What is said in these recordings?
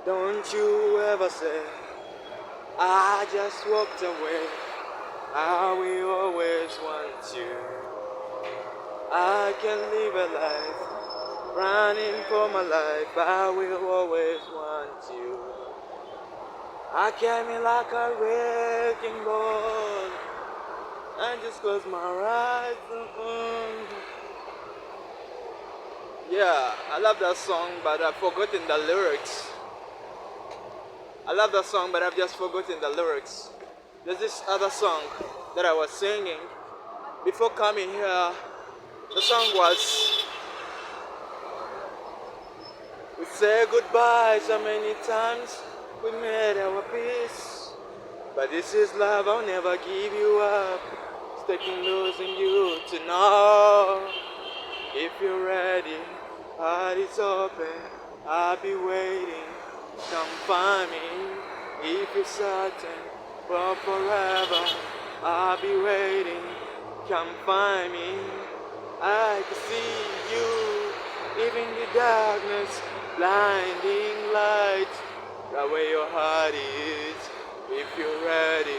Don't you ever say, I just walked away. I will always want you. I can live a life running for my life. I will always want you. I came in like a wrecking ball and just close my eyes. Yeah, I love that song, but I've forgotten the lyrics. I love that song, but I've just forgotten the lyrics. There's this other song that I was singing before coming here. The song was, we say goodbye so many times, we made our peace. But this is love, I'll never give you up. Sticking losing you to know. If you're ready, heart is open, I'll be waiting. Come find me. If you're certain, for forever, I'll be waiting. Come find me. I can see you, even the darkness, blinding light. Right where your heart is. If you're ready,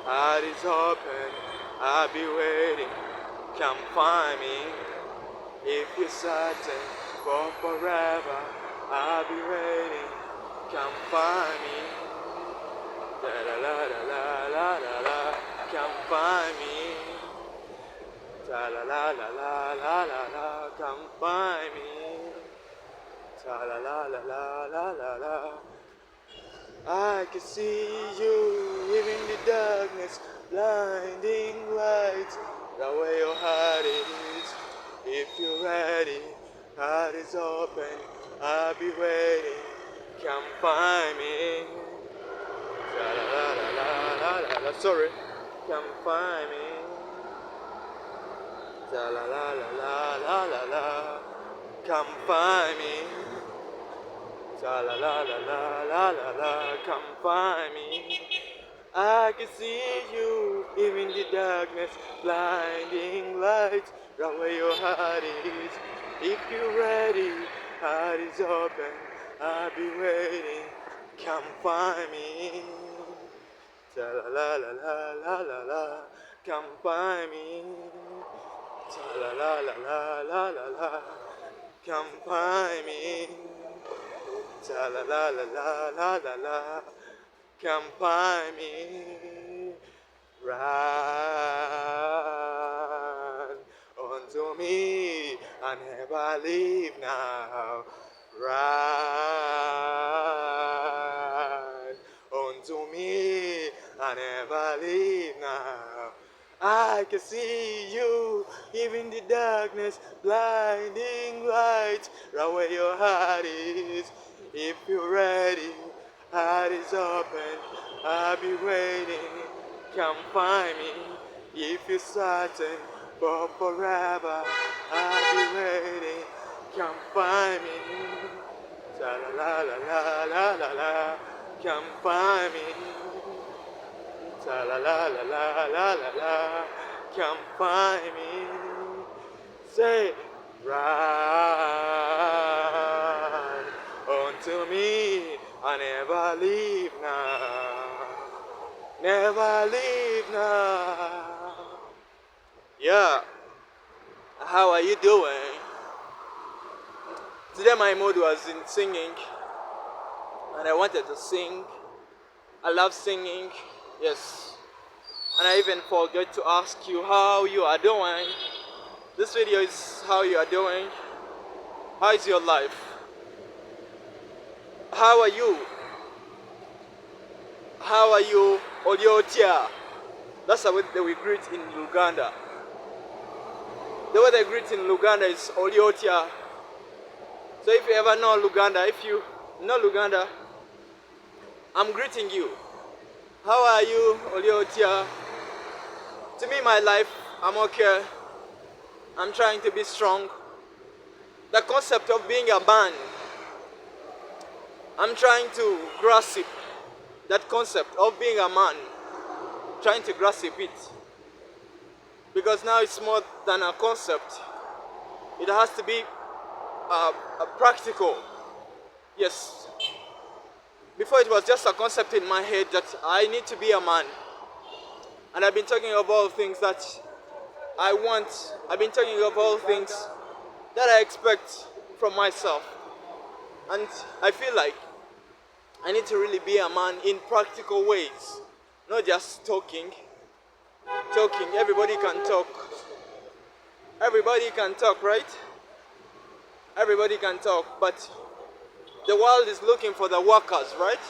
heart is open, I'll be waiting. Come find me. If you're certain, for forever, I'll be waiting. Come find me. Da la la la la la la. Come find me. Da la la la la la la la. Come find me. Da la la la la la la la. I can see you, even the darkness, blinding light. The way your heart is. If you're ready, heart is open, I'll be waiting. Come find me. La la la la la la la. Sorry. Come find me. La la la la la la la. Come find me. La la la la la la la la. Come find me. I can see you, even the darkness, blinding light. Right where your heart is. If you're ready, heart is open, I'll be waiting. Come find me. La la la la la la la. Come find me. La la la la la la la. Come find me. La la la la la la la. Come find me. Run unto me, I never leave now. Run unto me, I never leave now. I can see you, even the darkness, blinding light, right where your heart is. If you're ready, heart is open, I'll be waiting. Come find me. If you're certain, for forever, I'll be waiting. Come find me. La la la la la la la. Come find me. La la la la la la la la. Come find me. Say, run unto me. I never leave now. Never leave now. Yeah. How are you doing? Today my mood was in singing, and I wanted to sing. I love singing, yes. And I even forgot to ask you how you are doing. This video is how you are doing. How is your life? How are you? How are you, Oliotia? That's the way that we greet in Uganda. The way they greet in Uganda is Oliotia. So if you ever know Uganda, if you know Uganda, I'm greeting you. How are you, Oliotia? To me, my life, I'm okay. I'm trying to be strong. The concept of being a man, I'm trying to grasp that concept of being a man, trying to grasp it. Because now it's more than a concept. It has to be practical. Yes. Before it was just a concept in my head that I need to be a man. And I've been talking of all things that I want. I've been talking of all things that I expect from myself. And I feel like I need to really be a man in practical ways. Not just talking. Talking, everybody can talk. Everybody can talk, right? Everybody can talk, but the world is looking for the workers, right?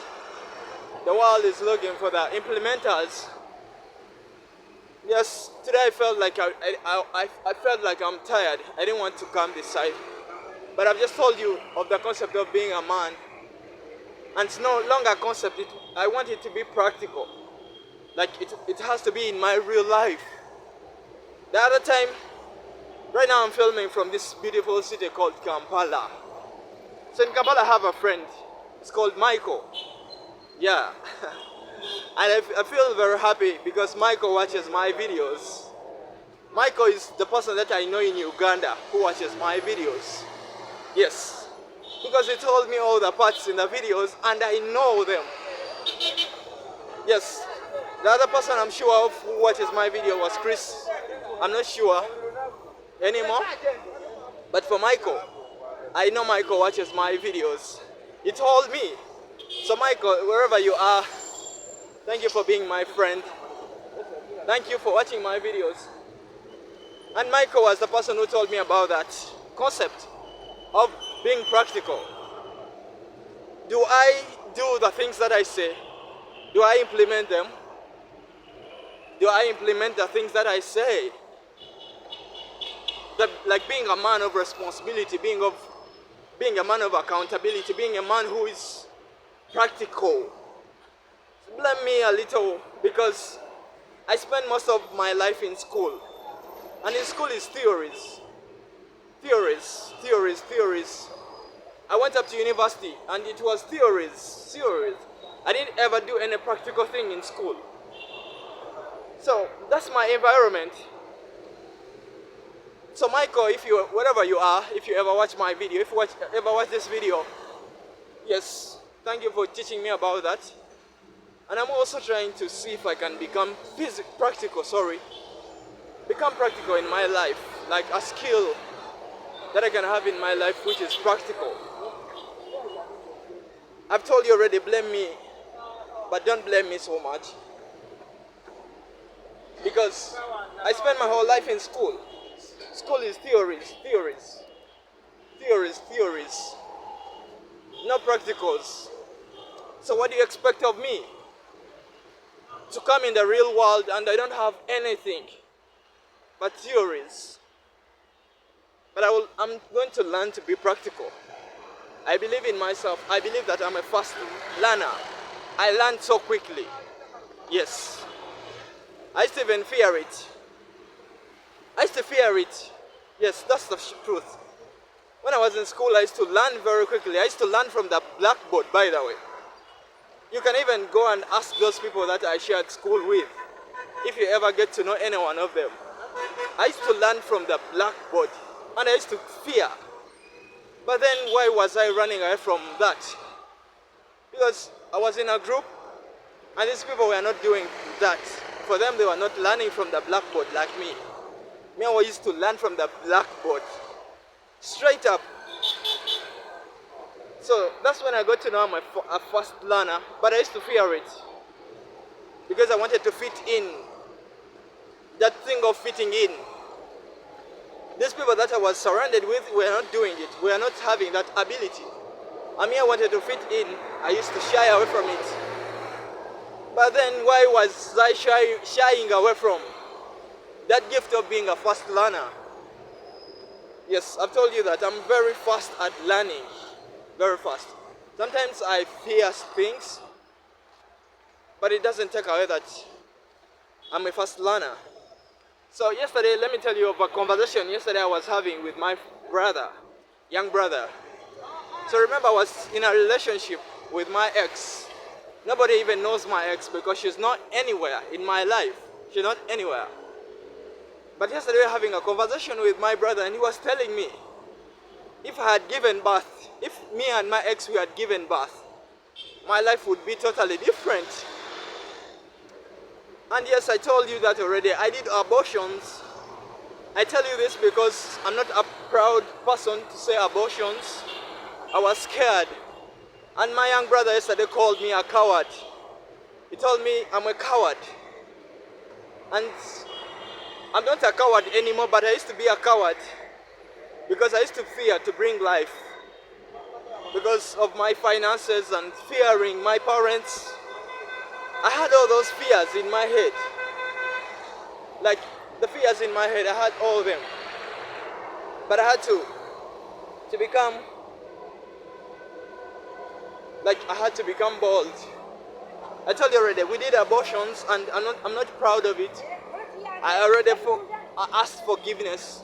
The world is looking for the implementers. Yes, today I felt like I felt like I'm tired. I didn't want to come this side. But I've just told you of the concept of being a man. And it's no longer a concept. I want it to be practical. Like it has to be in my real life. The other time, right now I'm filming from this beautiful city called Kampala. So in Kampala I have a friend. It's called Michael. Yeah. And I feel very happy because Michael watches my videos. Michael is the person that I know in Uganda who watches my videos. Yes. Because he told me all the parts in the videos and I know them. Yes. The other person I'm sure of who watches my video was Chris. I'm not sure anymore. But for Michael, I know Michael watches my videos. He told me. So Michael, wherever you are, thank you for being my friend. Thank you for watching my videos. And Michael was the person who told me about that concept of being practical. Do I do the things that I say? Do I implement them? Do I implement the things that I say? Like being a man of responsibility, being a man of accountability, being a man who is practical. Blame me a little because I spent most of my life in school. And in school is theories. Theories, theories, theories. I went up to university and it was theories, theories. I didn't ever do any practical thing in school. So that's my environment. So Michael, wherever you are, if you ever watch my video, if you ever watch this video, yes, thank you for teaching me about that. And I'm also trying to see if I can become practical in my life, like a skill that I can have in my life which is practical. I've told you already, blame me, but don't blame me so much. Because I spent my whole life in school. School is theories, theories, theories, theories. No practicals. So what do you expect of me? To come in the real world and I don't have anything but theories. But I'm going to learn to be practical. I believe in myself. I believe that I'm a fast learner. I learn so quickly. Yes. I used to even fear it. I used to fear it. Yes, that's the truth. When I was in school, I used to learn very quickly. I used to learn from the blackboard, by the way. You can even go and ask those people that I shared school with, if you ever get to know any one of them. I used to learn from the blackboard, and I used to fear. But then why was I running away from that? Because I was in a group, and these people were not doing that. For them, they were not learning from the blackboard like me. Me, I used to learn from the blackboard. Straight up. So that's when I got to know I'm a fast learner, but I used to fear it. Because I wanted to fit in. That thing of fitting in. These people that I was surrounded with were not doing it. We are not having that ability. I mean, I wanted to fit in. I used to shy away from it. But then why was I shying away from that gift of being a fast learner? Yes, I've told you that I'm very fast at learning. Very fast. Sometimes I fear things, but it doesn't take away that I'm a fast learner. So yesterday, let me tell you of a conversation yesterday I was having with my brother, young brother. So remember, I was in a relationship with my ex. Nobody even knows my ex because she's not anywhere in my life. She's not anywhere. But yesterday we were having a conversation with my brother and he was telling me, if I had given birth, if me and my ex we had given birth, my life would be totally different. And yes, I told you that already. I did abortions. I tell you this because I'm not a proud person to say abortions. I was scared. And my young brother yesterday called me a coward. He told me I'm a coward. And I'm not a coward anymore, but I used to be a coward. Because I used to fear to bring life. Because of my finances and fearing my parents. I had all those fears in my head. Like the fears in my head, I had all of them. But I had to become, I had to become bold. I told you already, we did abortions and I'm not proud of it. I asked forgiveness.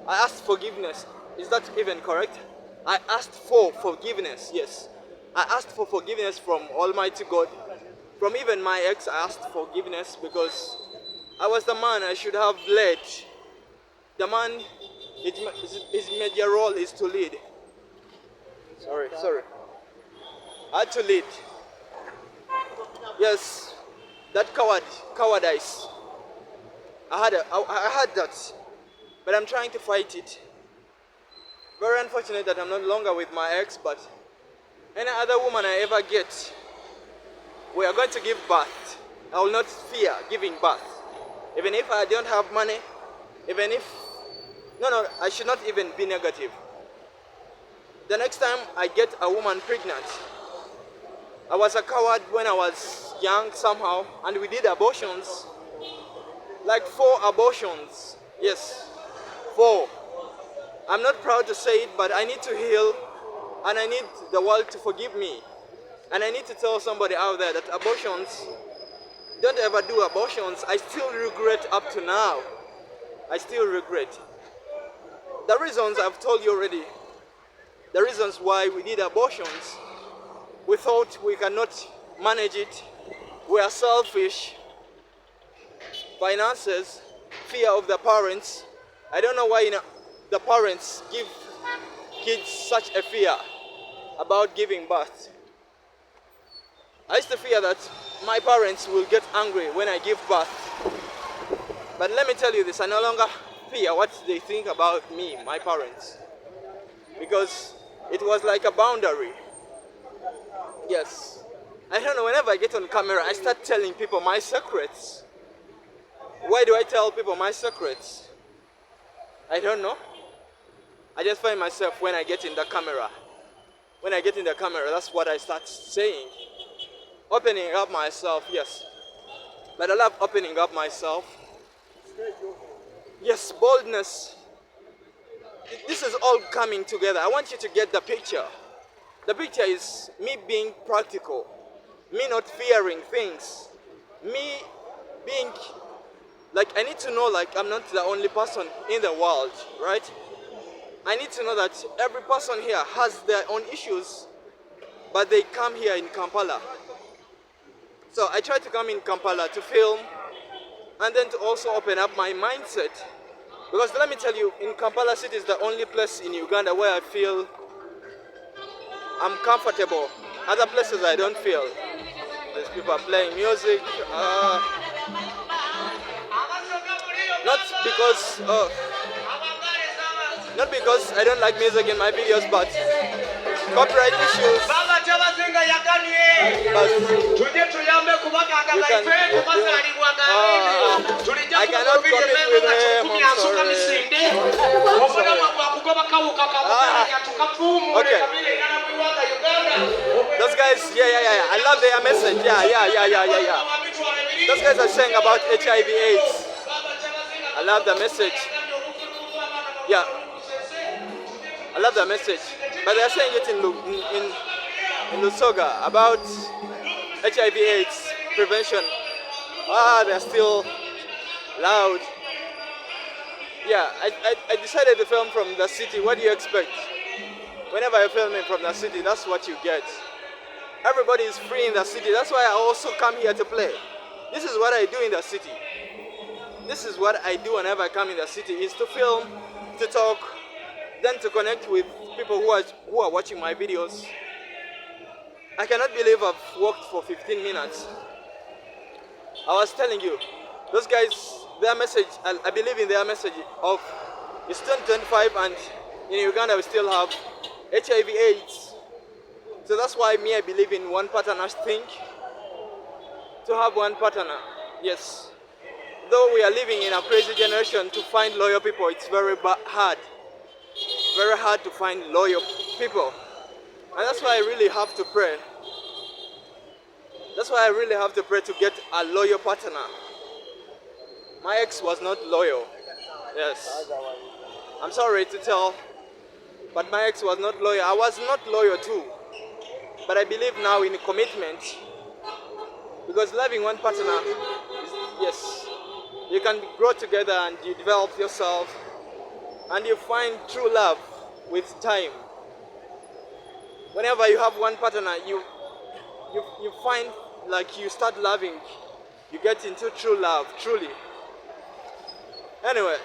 I asked forgiveness. Is that even correct? I asked for forgiveness, yes. I asked for forgiveness from Almighty God. From even my ex, I asked forgiveness because I was the man I should have led. The man, his major role is to lead. Sorry. I had to lead. Yes, that cowardice. I had that, but I'm trying to fight it. Very unfortunate that I'm no longer with my ex, but any other woman I ever get, we are going to give birth. I will not fear giving birth. Even if I don't have money, I should not even be negative. The next time I get a woman pregnant, I was a coward when I was young somehow, and we did abortions. Like 4 abortions. Yes, 4. I'm not proud to say it, but I need to heal, and I need the world to forgive me. And I need to tell somebody out there that abortions, don't ever do abortions. I still regret up to now. I still regret. The reasons I've told you already. The reasons why we did abortions. We thought we cannot manage it. We are selfish. Finances, fear of the parents. I don't know why the parents give kids such a fear about giving birth. I used to fear that my parents will get angry when I give birth. But let me tell you this, I no longer fear what they think about me, my parents. Because it was like a boundary. Yes. I don't know, whenever I get on camera, I start telling people my secrets. Why do I tell people my secrets? I don't know. I just find myself when I get in the camera. When I get in the camera, that's what I start saying. Opening up myself, yes. But I love opening up myself. Yes, boldness. This is all coming together. I want you to get the picture. The picture is me being practical. Me not fearing things. Me being, I need to know, I'm not the only person in the world, right? I need to know that every person here has their own issues, but they come here in Kampala. So I try to come in Kampala to film and then to also open up my mindset. Because let me tell you, in Kampala city is the only place in Uganda where I feel I'm comfortable. Other places I don't feel. There's people playing music. Not because I don't like music in my videos, but copyright issues. I cannot compete with him. I'm sorry. Okay. Those guys, yeah. I love their message. Yeah. Those guys are saying about HIV/AIDS. I love the message. Yeah. I love the message. But they're saying it in Lusoga about HIV/AIDS prevention. They're still loud. Yeah, I decided to film from the city. What do you expect? Whenever you're filming from the city, that's what you get. Everybody is free in the city. That's why I also come here to play. This is what I do in the city. This is what I do whenever I come in the city, is to film, to talk, then to connect with people who are watching my videos. I cannot believe I've walked for 15 minutes. I was telling you, those guys, their message, I believe in their message of it's 2025 and in Uganda we still have HIV AIDS. So that's why me, I believe in one partner thing. To have one partner, yes. Though we are living in a crazy generation, to find loyal people, it's very hard. Very hard to find loyal people. And that's why I really have to pray. That's why I really have to pray to get a loyal partner. My ex was not loyal. Yes. I'm sorry to tell, but my ex was not loyal. I was not loyal too. But I believe now in commitment. Because loving one partner is, yes, you can grow together and you develop yourself and you find true love with time. Whenever you have one partner, you find like you start loving, you get into true love, truly. Anyway,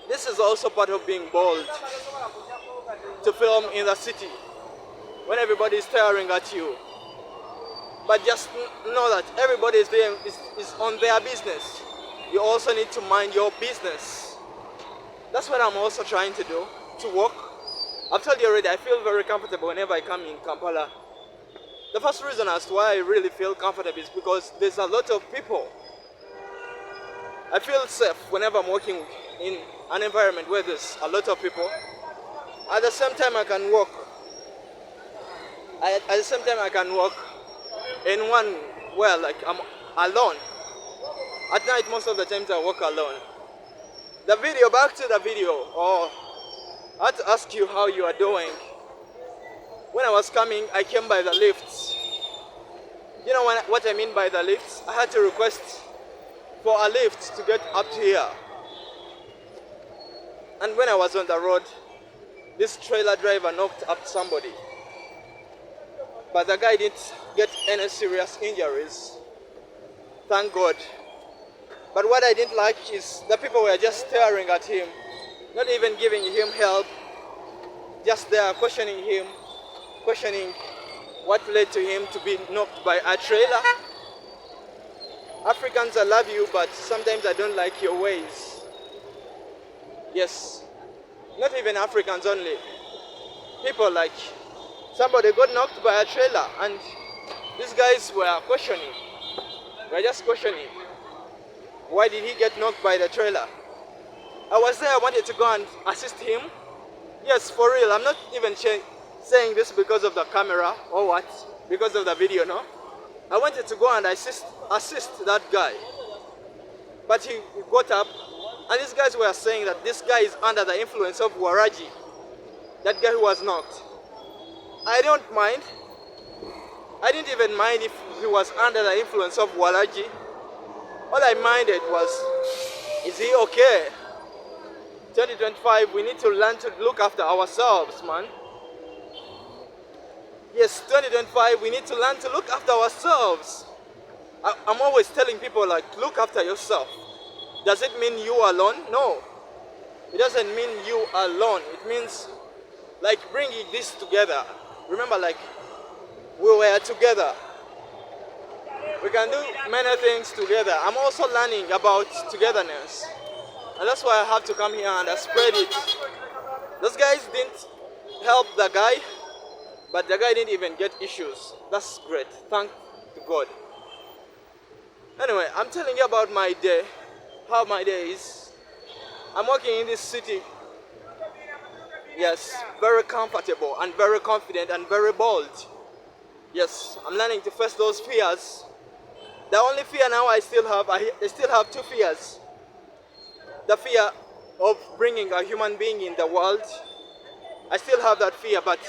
this is also part of being bold, to film in the city when everybody is staring at you. But just know that everybody is there is on their business. You also need to mind your business. That's what I'm also trying to do, to walk. I've told you already, I feel very comfortable whenever I come in Kampala. The first reason as to why I really feel comfortable is because there's a lot of people. I feel safe whenever I'm walking in an environment where there's a lot of people. At the same time I can walk. At the same time I can walk in one where like I'm alone. At night most of the times I walk alone. The video, back to the video, I had to ask you how you are doing. When I was coming, I came by the lifts. You know what I mean by the lifts? I had to request for a lift to get up to here. And when I was on the road, this trailer driver knocked up somebody. But the guy didn't get any serious injuries. Thank God. But what I didn't like is the people were just staring at him, not even giving him help, just there questioning him, questioning what led to him to be knocked by a trailer. Africans, I love you, but sometimes I don't like your ways. Yes, not even Africans only. People like somebody got knocked by a trailer and these guys were questioning. They were just questioning. Why did he get knocked by the trailer? I was there, I wanted to go and assist him. Yes, for real, I'm not even saying this because of the camera or what, because of the video, no. I wanted to go and assist that guy. But he got up, and these guys were saying that this guy is under the influence of Waraji. That guy who was knocked. I don't mind. I didn't even mind if he was under the influence of Waraji. All I minded was, is he okay? 2025, we need to learn to look after ourselves, man. Yes, 2025, we need to learn to look after ourselves. I'm always telling people, like, look after yourself. Does it mean you alone? No. It doesn't mean you alone. It means, like, bringing this together. Remember, like, we were together. We can do many things together. I'm also learning about togetherness. And that's why I have to come here and spread it. Those guys didn't help the guy, but the guy didn't even get issues. That's great. Thank to God. Anyway, I'm telling you about my day, how my day is. I'm working in this city. Yes, very comfortable and very confident and very bold. Yes, I'm learning to face those fears. The only fear now I still have two fears. The fear of bringing a human being in the world. I still have that fear, but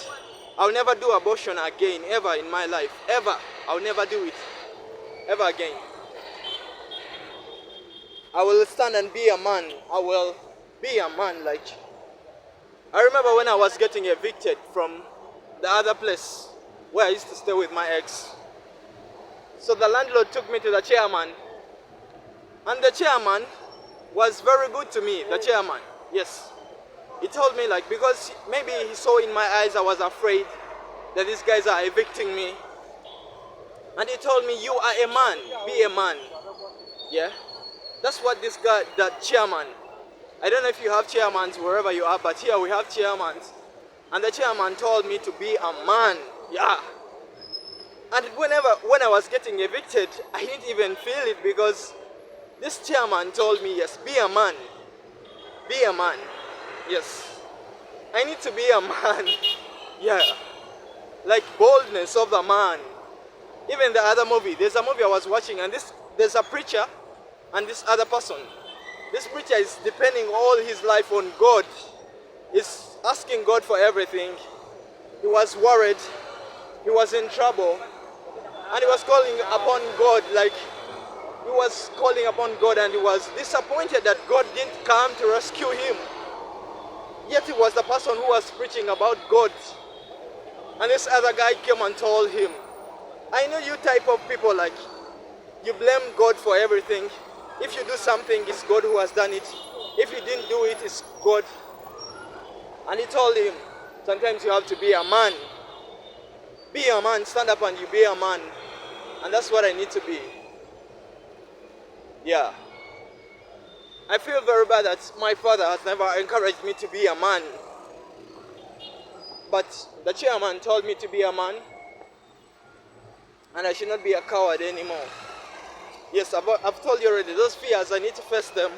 I'll never do abortion again, ever in my life. Ever. I'll never do it. Ever again. I will stand and be a man. I will be a man, like. I remember when I was getting evicted from the other place where I used to stay with my ex. So the landlord took me to the chairman. And the chairman was very good to me, the chairman. Yes. He told me, like, because maybe he saw in my eyes I was afraid. that these guys are evicting me. And he told me, you are a man, be a man. Yeah? That's what this guy, that chairman, I don't know if you have chairmans wherever you are, but here we have chairmans. And the chairman told me to be a man. Yeah. And when I was getting evicted, I didn't even feel it because this chairman told me, yes, be a man. Be a man. Yes. I need to be a man. Yeah. Like boldness of the man. Even the other movie, there's a movie I was watching and there's a preacher and this other person. This preacher is depending all his life on God. He's asking God for everything. He was worried. He was in trouble. And he was calling upon God, like he was calling upon God, and he was disappointed that God didn't come to rescue him. Yet he was the person who was preaching about God. And this other guy came and told him, I know you type of people, like you blame God for everything. If you do something, it's God who has done it. If you didn't do it, it's God. And he told him, sometimes you have to be a man. Be a man, stand up and you be a man. And that's what I need to be. Yeah. I feel very bad that my father has never encouraged me to be a man. But the chairman told me to be a man. And I should not be a coward anymore. Yes, I've told you already, those fears, I need to face them.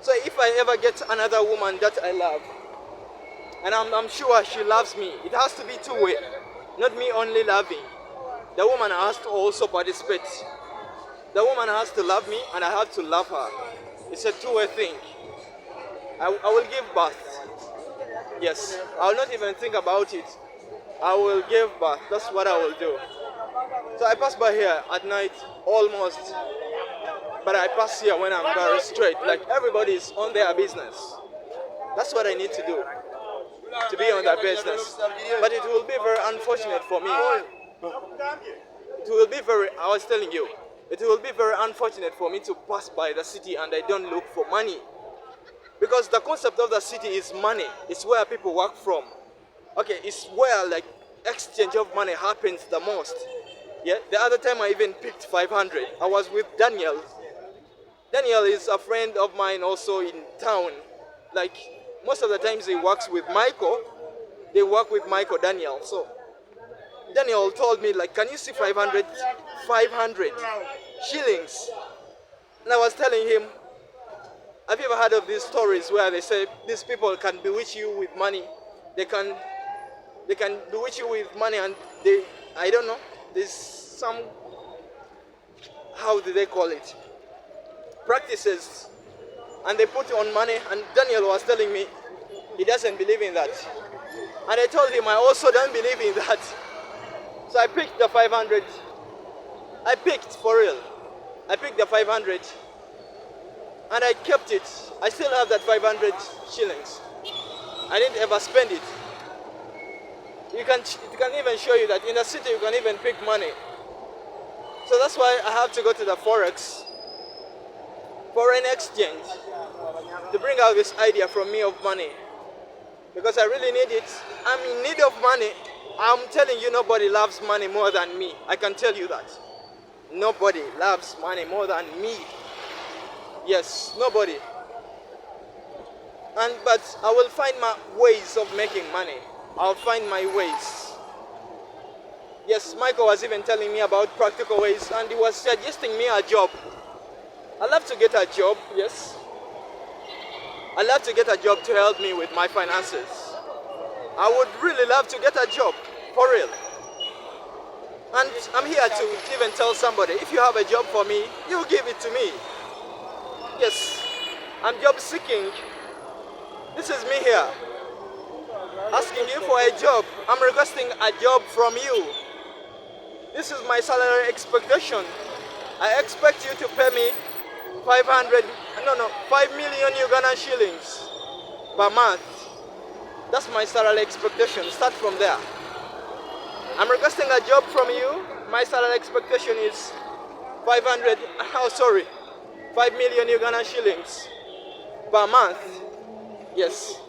So if I ever get another woman that I love, and I'm sure she loves me, it has to be two-way. Not me only loving. The woman has to also participate. The woman has to love me and I have to love her. It's a two-way thing. I will give birth. Yes, I will not even think about it. I will give birth. That's what I will do. So I pass by here at night almost. But I pass here when I'm very straight. Like everybody is on their business. That's what I need to do. To be on that business. But it will be very unfortunate for me. It will be I was telling you, it will be very unfortunate for me to pass by the city and I don't look for money. Because the concept of the city is money. It's where people work from. Okay, it's where like exchange of money happens the most. Yeah, the other time I even picked 500. I was with Daniel. Daniel is a friend of mine also in town. Like most of the times he works with Michael. They work with Michael Daniel. So Daniel told me, like, can you see 500 shillings? And I was telling him, have you ever heard of these stories where they say these people can bewitch you with money? They can bewitch you with money and I don't know, there's some, how do they call it? Practices. And they put on money, and Daniel was telling me he doesn't believe in that. And I told him I also don't believe in that. So I picked the 500. I picked for real. I picked the 500 and I kept it. I still have that 500 shillings. I didn't ever spend it. It can even show you that in the city you can even pick money. So that's why I have to go to the foreign exchange to bring out this idea from me of money. Because I really need it. I'm in need of money. I'm telling you, nobody loves money more than me. I can tell you that. Nobody loves money more than me. Yes, nobody. But I will find my ways of making money. I'll find my ways. Yes, Michael was even telling me about practical ways and he was suggesting me a job. I love to get a job, yes. I love to get a job to help me with my finances. I would really love to get a job, for real. And I'm here to even tell somebody, if you have a job for me, you give it to me. Yes, I'm job seeking. This is me here, asking you for a job. I'm requesting a job from you. This is my salary expectation. I expect you to pay me 5 million Ugandan shillings per month. That's my salary expectation. Start from there. I'm requesting a job from you. My salary expectation is 5 million Ugandan shillings per month. Yes.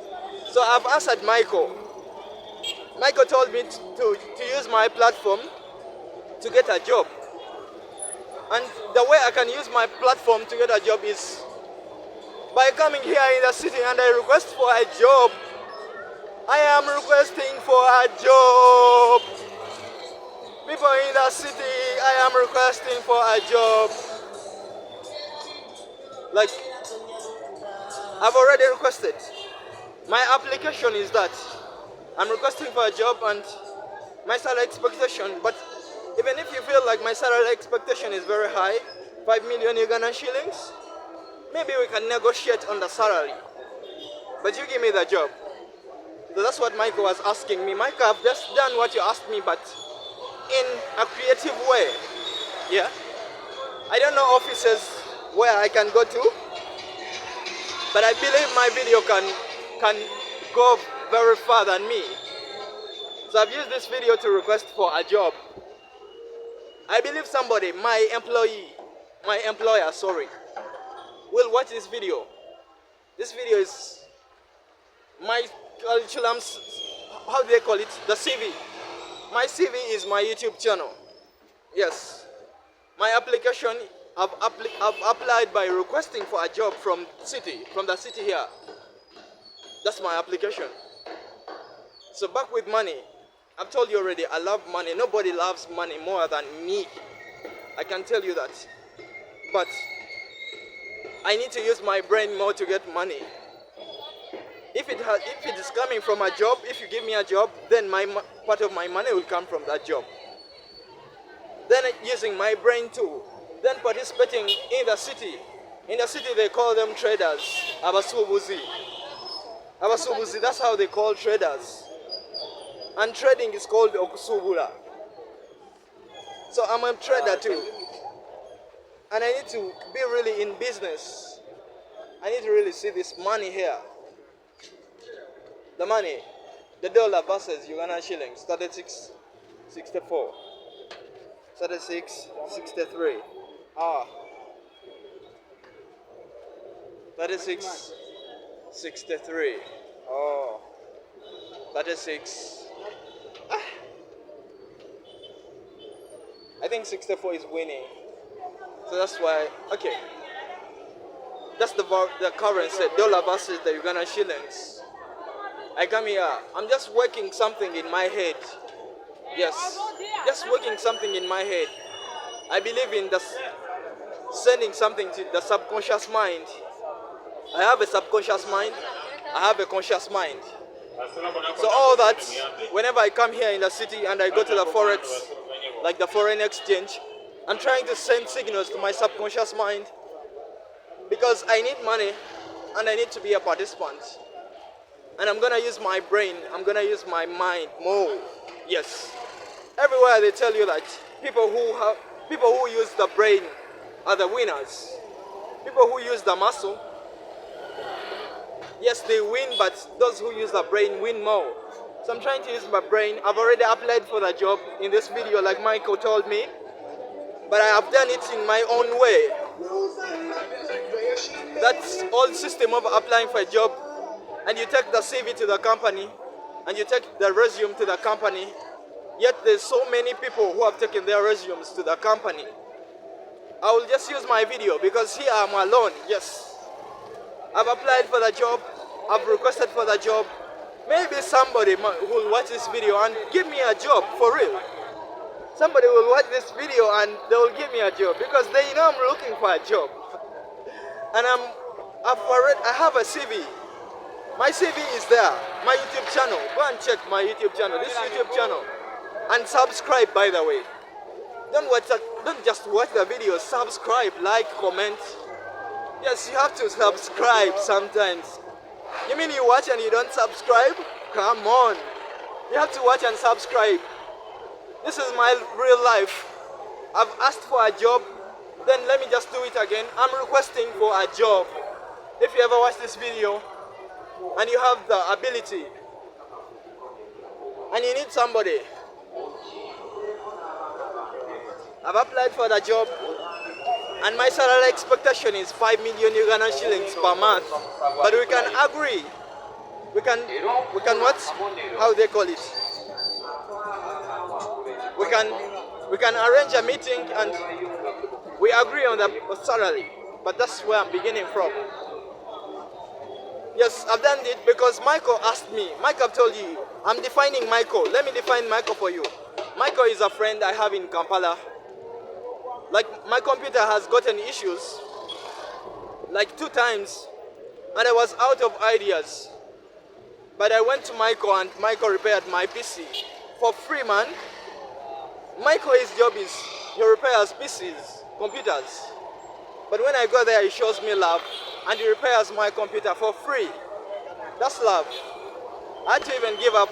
So I've answered Michael. Michael told me to use my platform to get a job. And the way I can use my platform to get a job is by coming here in the city and I request for a job. I am requesting for a job. People in the city, I am requesting for a job. Like, I've already requested. My application is that I'm requesting for a job and my salary expectation, but even if you feel like my salary expectation is very high, 5 million Ugandan shillings, maybe we can negotiate on the salary. But you give me the job. So that's what Michael was asking me. Michael, I've just done what you asked me, but in a creative way. Yeah. I don't know offices where I can go to, but I believe my video can go very far than me. So I've used this video to request for a job. I believe somebody, my employer, will watch this video. This video is my curriculum's, how do they call it? The CV. My CV is my YouTube channel. Yes. My application, I've applied by requesting for a job from the city here. That's my application. So back with money. I've told you already, I love money. Nobody loves money more than me. I can tell you that. But I need to use my brain more to get money. If it is coming from a job, if you give me a job, then part of my money will come from that job. Then using my brain too. Then participating in the city. In the city they call them traders. Abasubuzi. Abasubuzi, that's how they call traders. And trading is called okusubula. So I'm a trader too. And I need to be really in business. I need to really see this money here. The money, the dollar versus Ugandan shillings, 36.64. 36.63. 36.63. Oh. 36. I think 64 is winning. So that's why, okay. That's the currency, dollar versus the Ugandan shillings. I come here, I'm just working something in my head. Yes, just working something in my head. I believe in sending something to the subconscious mind. I have a subconscious mind, I have a conscious mind. So all that, whenever I come here in the city and I go to the forex, like the foreign exchange, I'm trying to send signals to my subconscious mind because I need money and I need to be a participant. And I'm gonna use my brain, I'm gonna use my mind more. Yes. Everywhere they tell you that people who use the brain are the winners. People who use the muscle, yes, they win, but those who use the brain win more. So I'm trying to use my brain. I've already applied for the job in this video like Michael told me, but I have done it in my own way. That's old system of applying for a job, and you take the CV to the company, and you take the resume to the company, yet there's so many people who have taken their resumes to the company. I will just use my video because here I'm alone, yes. I've applied for the job, I've requested for the job. Maybe somebody will watch this video and give me a job, for real. Somebody will watch this video and they will give me a job because they know I'm looking for a job. And I have a CV. My CV is there, my YouTube channel. Go and check my YouTube channel, this YouTube channel. And subscribe, by the way. Don't just watch the video, subscribe, like, comment. Yes, you have to subscribe sometimes. You mean you watch and you don't subscribe? Come on. You have to watch and subscribe. This is my real life. I've asked for a job, then let me just do it again. I'm requesting for a job. If you ever watch this video and you have the ability and you need somebody, I've applied for the job and my salary expectation is 5 million Ugandan shillings per month. But we can agree. We can what? How they call it? we can arrange a meeting and we agree on the salary. But that's where I'm beginning from. Yes, I've done it because Michael asked me. Michael, I've told you, I'm defining Michael. Let me define Michael for you. Michael is a friend I have in Kampala. Like, my computer has gotten issues like 2 times and I was out of ideas. But I went to Michael and Michael repaired my PC for free, man. Michael, his job is he repairs PCs, computers. But when I go there, he shows me love and he repairs my computer for free. That's love. I had to even give up.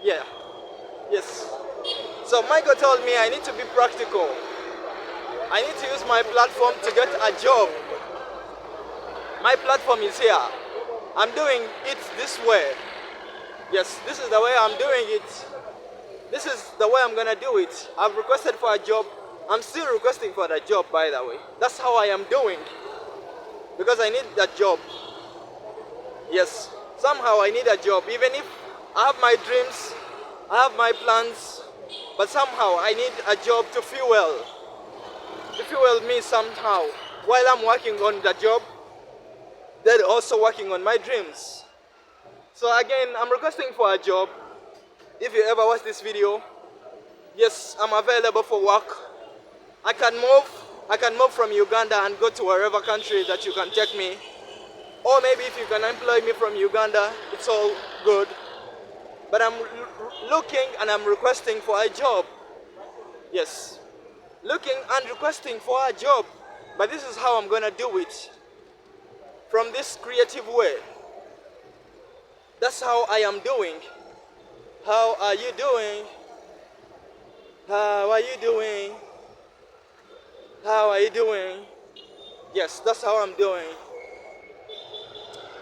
Yeah. Yes. So Michael told me I need to be practical. I need to use my platform to get a job. My platform is here. I'm doing it this way. Yes, this is the way I'm doing it. This is the way I'm gonna do it. I've requested for a job. I'm still requesting for the job, by the way. That's how I am doing. Because I need that job. Yes, somehow I need a job. Even if I have my dreams, I have my plans, but somehow I need a job to fuel. To fuel me somehow. While I'm working on the job, they're also working on my dreams. So again, I'm requesting for a job. If you ever watch this video, yes, I'm available for work. I can move from Uganda and go to wherever country that you can take me. Or maybe if you can employ me from Uganda, it's all good. But I'm looking and I'm requesting for a job. Yes, looking and requesting for a job. But this is how I'm gonna do it. From this creative way. That's how I am doing. How are you doing? How are you doing? How are you doing? Yes, that's how I'm doing.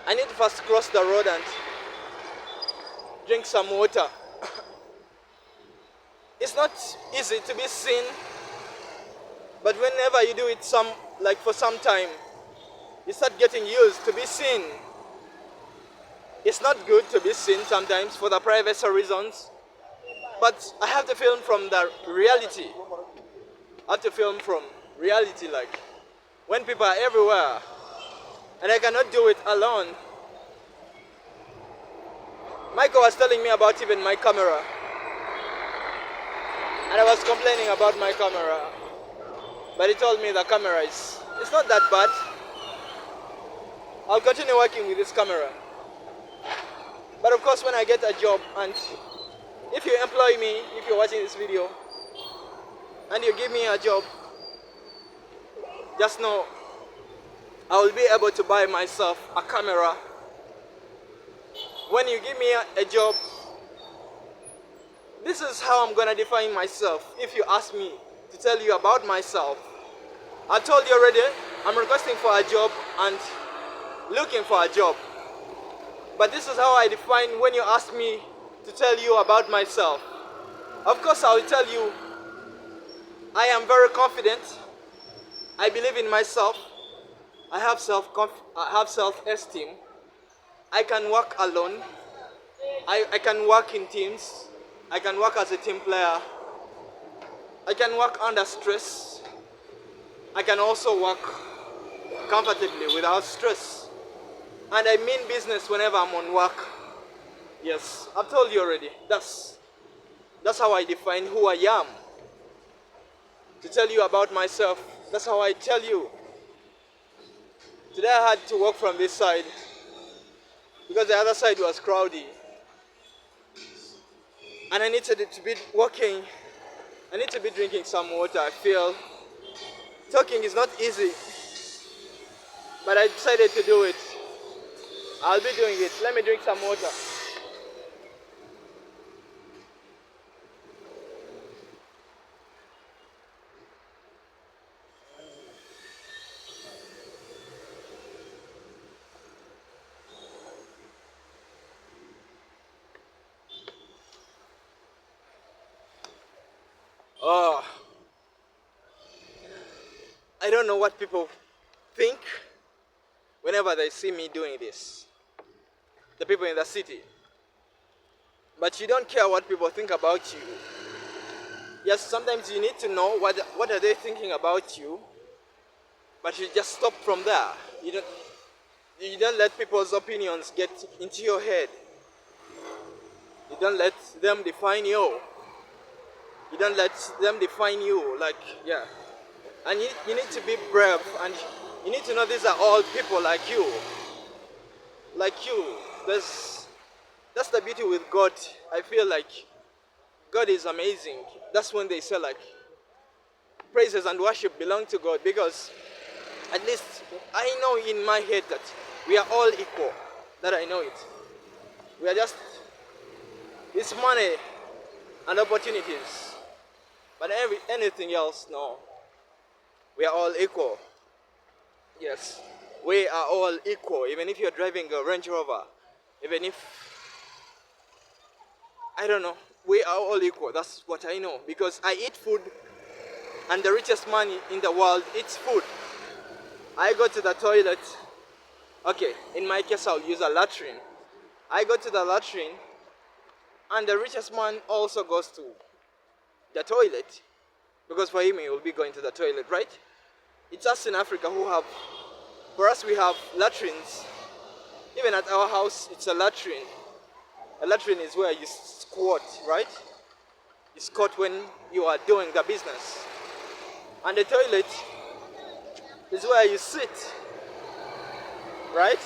I need to first cross the road and drink some water. It's not easy to be seen, but whenever you do it for some time, you start getting used to be seen. It's not good to be seen sometimes for the privacy reasons, but I have to film from the reality. I have to film from reality, like when people are everywhere, and I cannot do it alone. Michael was telling me about even my camera, and I was complaining about my camera, but he told me the camera it's not that bad. I'll continue working with this camera. But of course, when I get a job, and if you employ me, if you're watching this video, and you give me a job, just know I will be able to buy myself a camera. When you give me a job, this is how I'm gonna define myself. If you ask me to tell you about myself, I told you already, I'm requesting for a job and looking for a job. But this is how I define when you ask me to tell you about myself. Of course, I will tell you I am very confident. I believe in myself. I have self-esteem. I can work alone. I can work in teams. I can work as a team player. I can work under stress. I can also work comfortably without stress. And I mean business whenever I'm on work. Yes, I've told you already. That's how I define who I am. To tell you about myself, that's how I tell you. Today I had to walk from this side because the other side was crowded. And I needed to be walking. I need to be drinking some water. I feel talking is not easy. But I decided to do it. I'll be doing it. Let me drink some water. Oh, I don't know what people think whenever they see me doing this. The people in the city. But you don't care what people think about you. Yes, sometimes you need to know what are they thinking about you, but you just stop from there. You don't let people's opinions get into your head. You don't let them define you. You don't let them define you. Like, yeah. And you need to be brave, and you need to know these are all people like you. Like you. That's the beauty with God. I feel like God is amazing. That's when they say like praises and worship belong to God, because at least I know in my head that we are all equal. That I know it. We are just, it's money and opportunities. But anything else, no. We are all equal. Yes. We are all equal. Even if you're driving a Range Rover, even if, I don't know, we are all equal. That's what I know. Because I eat food, and the richest man in the world eats food. I go to the toilet. Okay, in my case, I'll use a latrine. I go to the latrine, and the richest man also goes to the toilet. Because for him, he will be going to the toilet, right? It's us in Africa who have, for us, we have latrines. Even at our house, it's a latrine. A latrine is where you squat, right? You squat when you are doing the business. And the toilet is where you sit, right?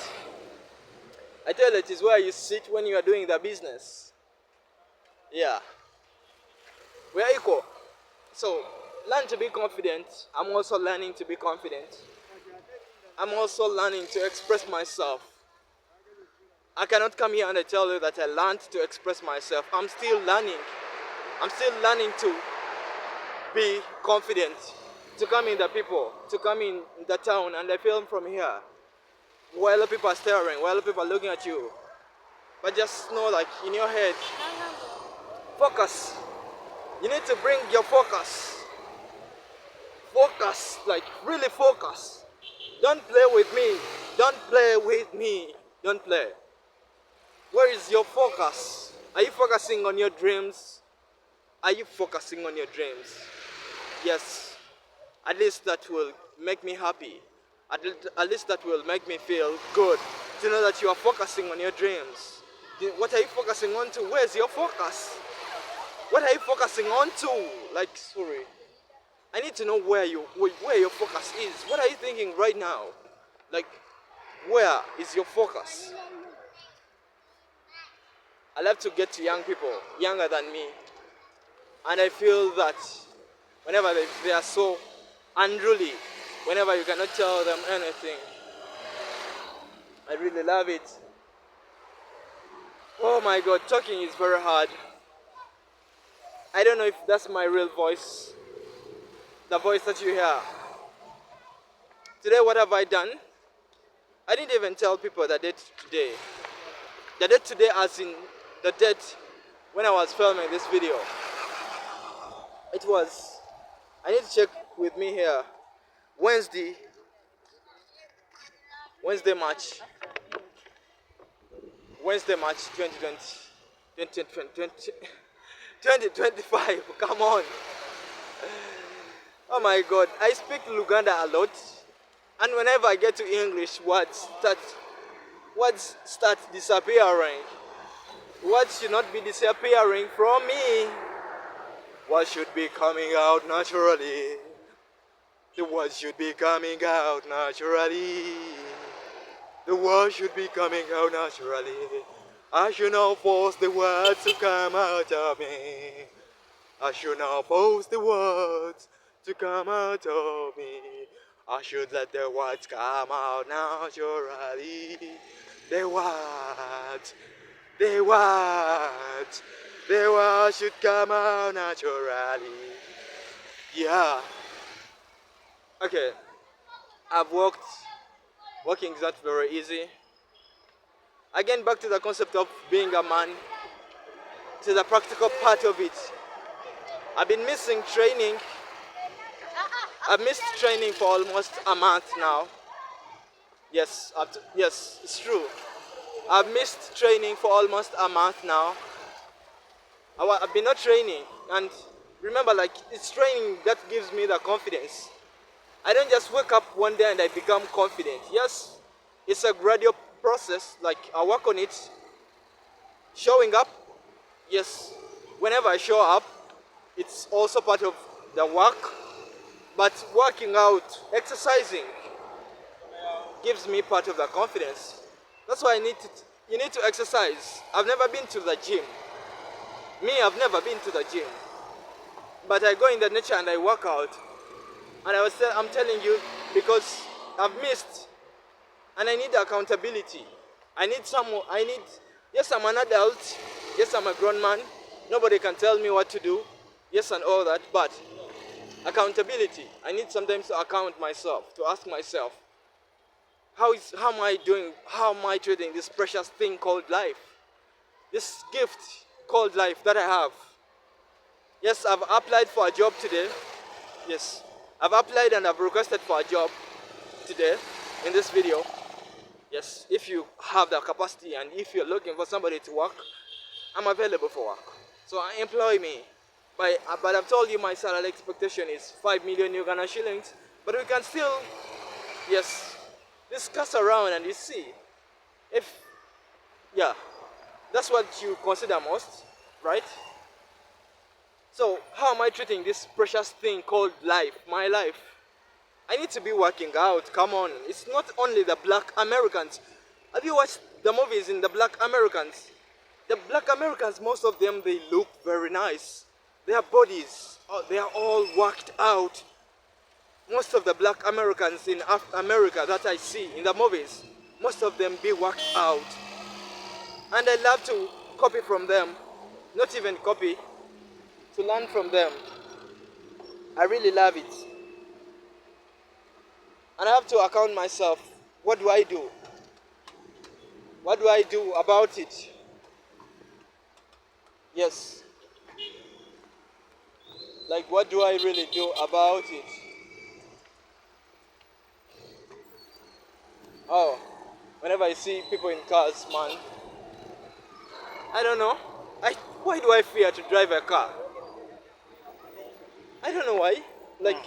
A toilet is where you sit when you are doing the business. Yeah. We are equal. So, learn to be confident. I'm also learning to be confident. I'm also learning to express myself. I cannot come here and tell you that I learned to express myself. I'm still learning. I'm still learning to be confident, to come in the people, to come in the town and I film from here. While people are staring, while people are looking at you. But just know, like, in your head, focus. You need to bring your focus. Focus, like really focus. Don't play with me. Don't play with me. Don't play. Where is your focus? Are you focusing on your dreams? Are you focusing on your dreams? Yes. At least that will make me happy. At least that will make me feel good to know that you are focusing on your dreams. What are you focusing on to? Where's your focus? What are you focusing on to? Like, sorry. I need to know where your focus is. What are you thinking right now? Like, where is your focus? I love to get to young people, younger than me. And I feel that whenever they are so unruly, whenever you cannot tell them anything, I really love it. Oh my God, talking is very hard. I don't know if that's my real voice, the voice that you hear. Today, what have I done? I didn't even tell people the date today. The date today as in the date when I was filming this video. It was, I need to check with me here, Wednesday March 2025, come on. Oh my God, I speak Uganda a lot, and whenever I get to English, words start disappearing. Words should not be disappearing from me. Words should be coming out naturally. The words should be coming out naturally. The words should be coming out naturally. I should not force the words to come out of me. I should not force the words to come out of me. I should let the words come out naturally. The words should come out naturally. Yeah. Okay. I've walking is not very easy. Again, back to the concept of being a man, to the practical part of it. I've been missing training. I've missed training for almost a month now. Yes, yes, it's true. I've missed training for almost a month now. I've been not training, and Remember, like, it's training that gives me the confidence. I don't just wake up one day and I become confident. Yes, it's a gradual process. Like, I work on it. Showing up, yes, whenever I show up, it's also part of the work. But working out, exercising, gives me part of the confidence. That's why you need to exercise. I've never been to the gym. I've never been to the gym. But I go in the nature and I work out. And I'm telling you, because I've missed and I need accountability. Yes, I'm an adult. Yes, I'm a grown man. Nobody can tell me what to do. Yes, and all that. But accountability. I need sometimes to account myself, to ask myself, how am I doing? How am I treating this precious thing called life? This gift called life that I have. Yes, I've applied for a job today. Yes, I've applied and I've requested for a job today in this video. Yes, if you have the capacity and if you're looking for somebody to work, I'm available for work. So employ me. But I've told you my salary expectation is 5 million Uganda shillings. But we can still, yes, discuss around and you see if, yeah, that's what you consider most, right? So how am I treating this precious thing called life, my life? I need to be working out, come on. It's not only the black Americans. Have you watched the movies in the black Americans? The black Americans, most of them, they look very nice. Their bodies, they are all worked out. Most of the black Americans in America that I see in the movies, most of them be worked out. And I love to copy from them. Not even copy, to learn from them. I really love it. And I have to account myself. What do I do? What do I do about it? Yes. Like, what do I really do about it? Oh, whenever I see people in cars, man, I don't know. Why do I fear to drive a car? I don't know why. Like,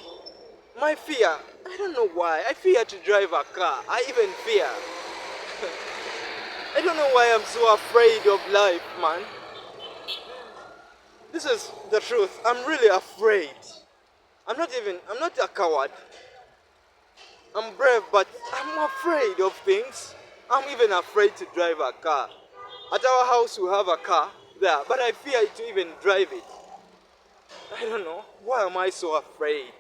my fear, I don't know why. I fear to drive a car. I even fear. I don't know why I'm so afraid of life, man. This is the truth. I'm really afraid. I'm not a coward. I'm brave, but I'm afraid of things. I'm even afraid to drive a car. At our house, we have a car there, but I fear to even drive it. I don't know. Why am I so afraid?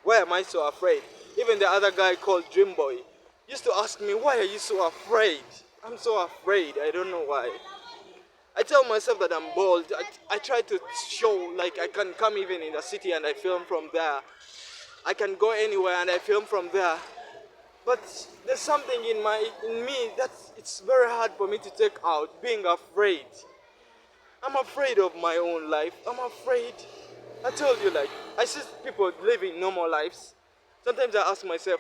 Why am I so afraid? Even the other guy called Dream Boy used to ask me, why are you so afraid? I'm so afraid. I don't know why. I tell myself that I'm bold. I try to show, like, I can come even in the city and I film from there. I can go anywhere and I film from there. But there's something in me that it's very hard for me to take out, being afraid. I'm afraid of my own life. I'm afraid. I told you, like, I see people living normal lives. Sometimes I ask myself,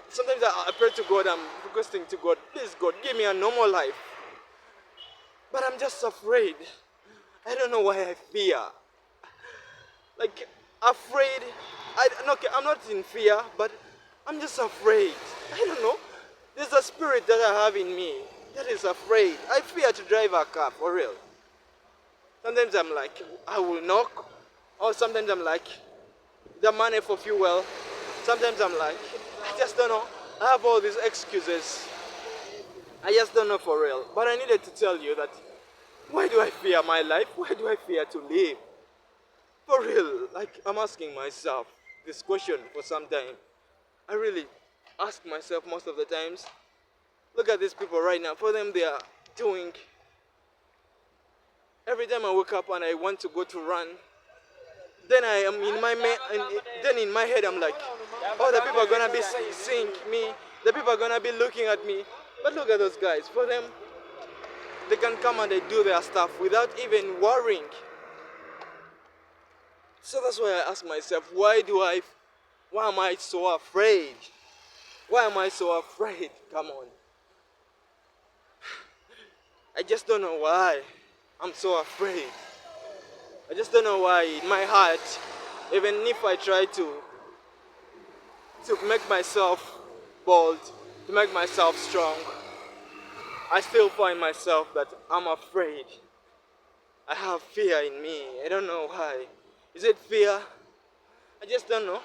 sometimes I pray to God, I'm requesting to God, please God, give me a normal life. But I'm just afraid. I don't know why I fear. Like, afraid. I'm not in fear, but I'm just afraid. I don't know. There's a spirit that I have in me that is afraid. I fear to drive a car, for real. Sometimes I'm like, I will knock. Or sometimes I'm like, the money for fuel. Sometimes I'm like, I just don't know. I have all these excuses. I just don't know for real. But I needed to tell you that, why do I fear my life? Why do I fear to live? For real, like, I'm asking myself this question for some time. I really ask myself most of the times. Look at these people right now. For them, they are doing. Every time I wake up and I want to go to run, then I am then in my head I'm like, oh, the people are gonna be seeing me. The people are gonna be looking at me. But look at those guys. For them, they can come and they do their stuff without even worrying. So that's why I ask myself, why am I so afraid? Why am I so afraid? Come on. I just don't know why I'm so afraid. I just don't know why in my heart, even if I try to make myself bold, to make myself strong, I still find myself that I'm afraid. I have fear in me. I don't know why. Is it fear? I just don't know.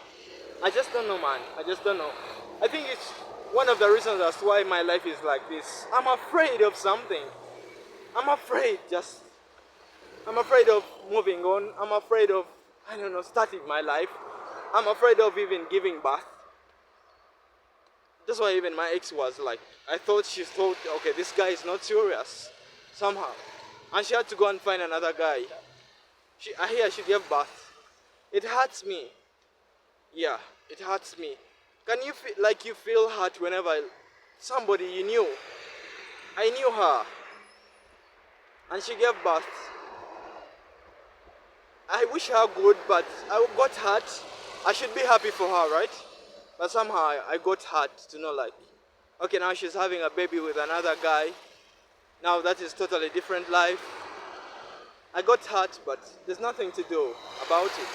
I just don't know, man. I just don't know. I think it's one of the reasons as why my life is like this. I'm afraid of something. I'm afraid just. I'm afraid of moving on. I'm afraid of, I don't know, starting my life. I'm afraid of even giving birth. That's why even my ex was like, I thought she thought, okay, this guy is not serious somehow. And she had to go and find another guy. I hear she gave birth. It hurts me. Yeah, it hurts me. Can you feel like you feel hurt whenever somebody you knew? I knew her. And she gave birth. I wish her good, but I got hurt. I should be happy for her, right? But somehow I got hurt to know like, okay, now she's having a baby with another guy. Now that is totally different life. I got hurt, but there's nothing to do about it.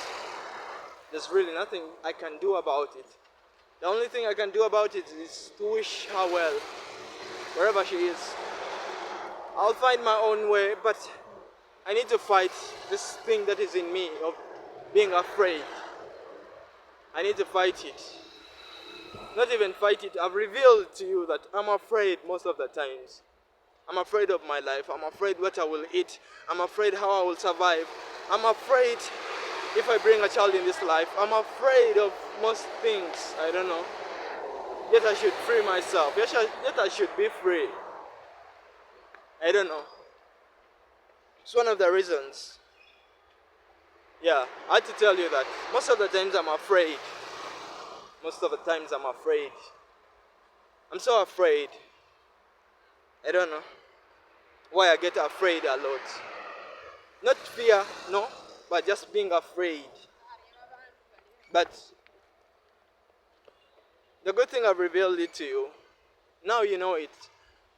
There's really nothing I can do about it. The only thing I can do about it is to wish her well, wherever she is. I'll find my own way, but I need to fight this thing that is in me of being afraid. I need to fight it. Not even fight it. I've revealed to you that I'm afraid most of the times. I'm afraid of my life. I'm afraid what I will eat. I'm afraid how I will survive. I'm afraid if I bring a child in this life. I'm afraid of most things. I don't know. Yet I should free myself. Yet I should be free. I don't know. It's one of the reasons. Yeah, I had to tell you that most of the times I'm afraid. Most of the times I'm afraid. I'm so afraid. I don't know why I get afraid a lot. Not fear, no, but just being afraid. But the good thing I've revealed it to you. Now you know it.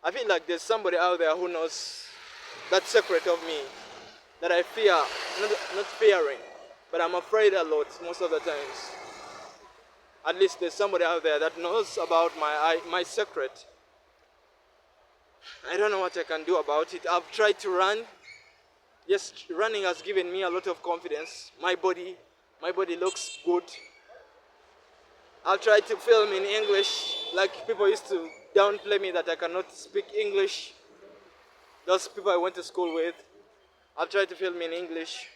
I feel like there's somebody out there who knows that secret of me that I fear, not fearing, but I'm afraid a lot most of the times. At least there's somebody out there that knows about my secret. I don't know what I can do about it. I've tried to run. Yes, running has given me a lot of confidence. My body looks good. I've tried to film in English, like people used to downplay me that I cannot speak English. Those people I went to school with. I've tried to film in English.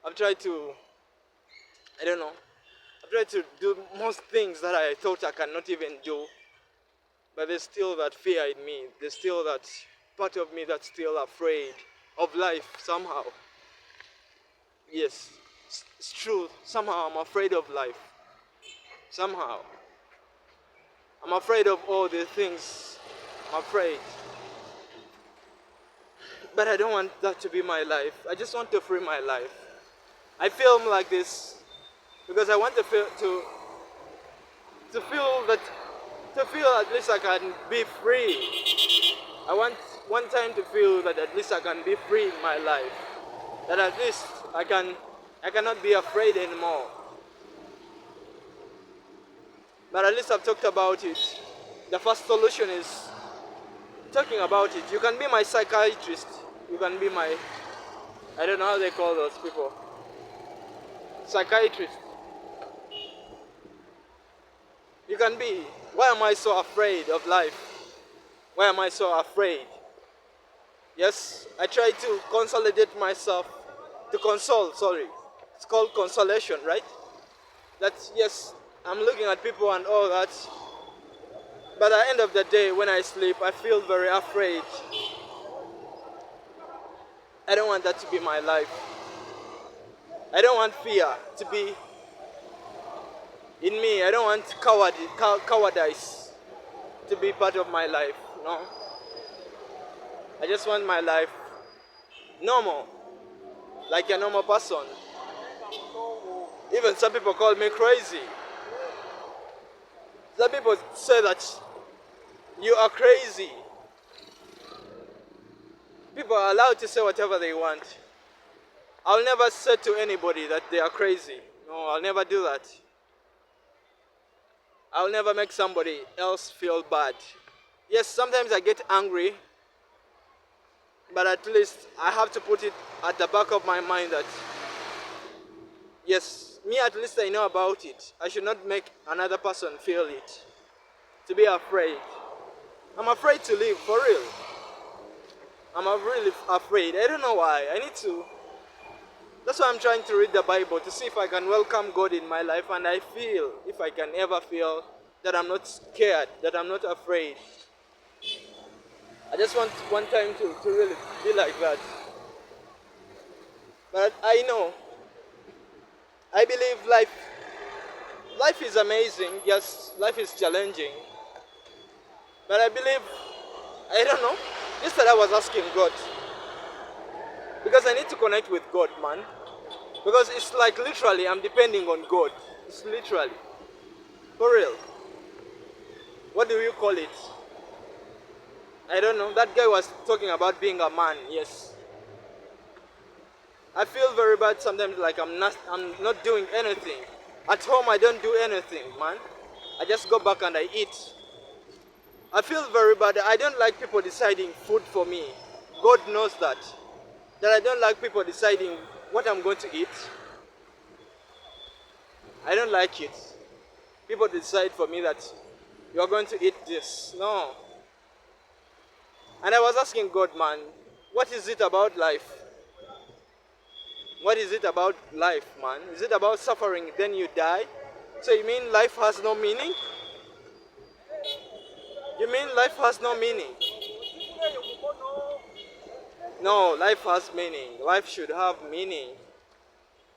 I've tried to, I don't know. I've tried to do most things that I thought I cannot even do. But there's still that fear in me. There's still that part of me that's still afraid of life somehow. Yes, it's true. Somehow I'm afraid of life. Somehow. I'm afraid of all the things. I'm afraid. But I don't want that to be my life. I just want to free my life. I film like this because I want to feel at least I can be free. I want one time to feel that at least I can be free in my life. That at least I cannot be afraid anymore. But at least I've talked about it. The first solution is talking about it. You can be my psychiatrist. You can be my, I don't know how they call those people. Psychiatrist. You can be. Why am I so afraid of life? Why am I so afraid? Yes, I try to consolidate myself. It's called consolation, right? That, yes, I'm looking at people and all that. But at the end of the day, when I sleep, I feel very afraid. I don't want that to be my life. I don't want fear to be in me. I don't want cowardice to be part of my life. No. I just want my life normal, like a normal person. Even some people call me crazy. Some people say that you are crazy. People are allowed to say whatever they want. I'll never say to anybody that they are crazy. No, I'll never do that. I'll never make somebody else feel bad. Yes, sometimes I get angry, but at least I have to put it at the back of my mind that, yes, me at least I know about it. I should not make another person feel it. To be afraid. I'm afraid to live, for real. I'm really afraid. I don't know why. I need to. That's why I'm trying to read the Bible to see if I can welcome God in my life, and I feel, if I can ever feel, that I'm not scared, that I'm not afraid. I just want one time to really be like that. But I know, I believe life is amazing. Yes, life is challenging. But I believe, I don't know. Yesterday I was asking God, because I need to connect with God, man. Because it's like literally I'm depending on God. It's literally. For real. What do you call it? I don't know. That guy was talking about being a man, yes. I feel very bad sometimes, like I'm not doing anything. At home I don't do anything, man. I just go back and I eat. I feel very bad. I don't like people deciding food for me. God knows that. That I don't like people deciding what I'm going to eat. I don't like it. People decide for me that you are going to eat this. No. And I was asking God, man, what is it about life? What is it about life, man? Is it about suffering, then you die? So you mean life has no meaning? You mean life has no meaning? No, life has meaning. Life should have meaning.